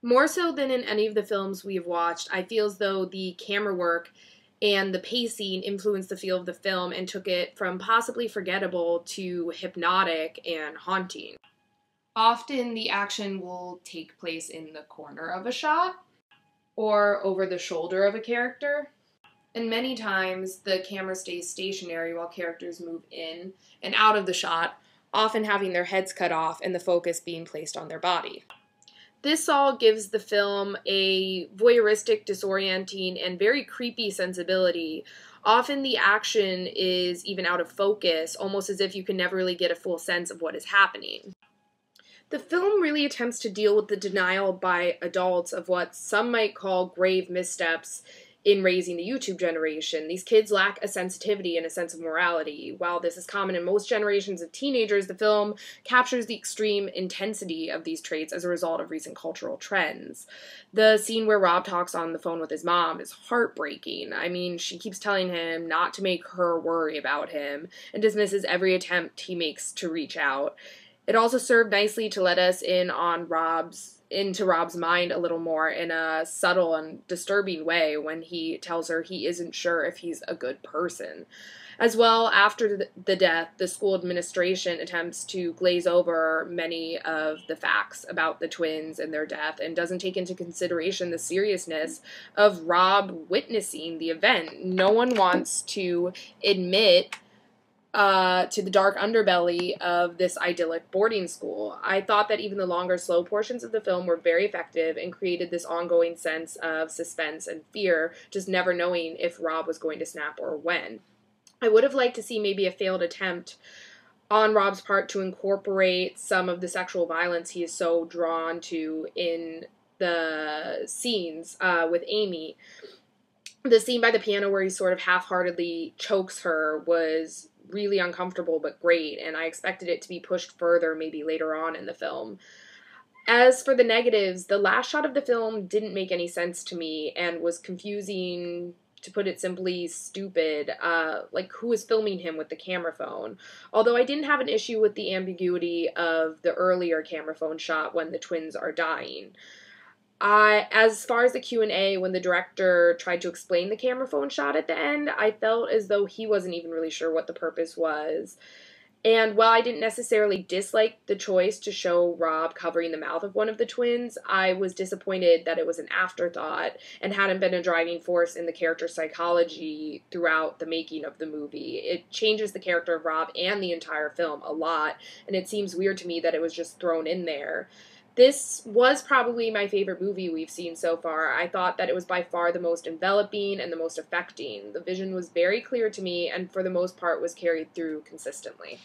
More so than in any of the films we have watched, I feel as though the camera work and the pacing influenced the feel of the film and took it from possibly forgettable to hypnotic and haunting. Often the action will take place in the corner of a shot or over the shoulder of a character. And many times the camera stays stationary while characters move in and out of the shot, often having their heads cut off and the focus being placed on their body. This all gives the film a voyeuristic, disorienting, and very creepy sensibility. Often the action is even out of focus, almost as if you can never really get a full sense of what is happening. The film really attempts to deal with the denial by adults of what some might call grave missteps in raising the YouTube generation. These kids lack a sensitivity and a sense of morality. While this is common in most generations of teenagers, the film captures the extreme intensity of these traits as a result of recent cultural trends. The scene where Rob talks on the phone with his mom is heartbreaking. I mean, she keeps telling him not to make her worry about him and dismisses every attempt he makes to reach out. It also served nicely to let us in on into Rob's mind a little more in a subtle and disturbing way when he tells her he isn't sure if he's a good person. As well, after the death, the school administration attempts to glaze over many of the facts about the twins and their death and doesn't take into consideration the seriousness of Rob witnessing the event. No one wants to admit to the dark underbelly of this idyllic boarding school. I thought that even the longer, slow portions of the film were very effective and created this ongoing sense of suspense and fear, just never knowing if Rob was going to snap or when. I would have liked to see maybe a failed attempt on Rob's part to incorporate some of the sexual violence he is so drawn to in the scenes with Amy. The scene by the piano where he sort of half-heartedly chokes her was really uncomfortable but great, and I expected it to be pushed further maybe later on in the film. As for the negatives, the last shot of the film didn't make any sense to me and was confusing, to put it simply, stupid. Like, who was filming him with the camera phone? Although I didn't have an issue with the ambiguity of the earlier camera phone shot when the twins are dying. As far as the Q&A, when the director tried to explain the camera phone shot at the end, I felt as though he wasn't even really sure what the purpose was. And while I didn't necessarily dislike the choice to show Rob covering the mouth of one of the twins, I was disappointed that it was an afterthought and hadn't been a driving force in the character's psychology throughout the making of the movie. It changes the character of Rob and the entire film a lot, and it seems weird to me that it was just thrown in there. This was probably my favorite movie we've seen so far. I thought that it was by far the most enveloping and the most affecting. The vision was very clear to me and for the most part was carried through consistently.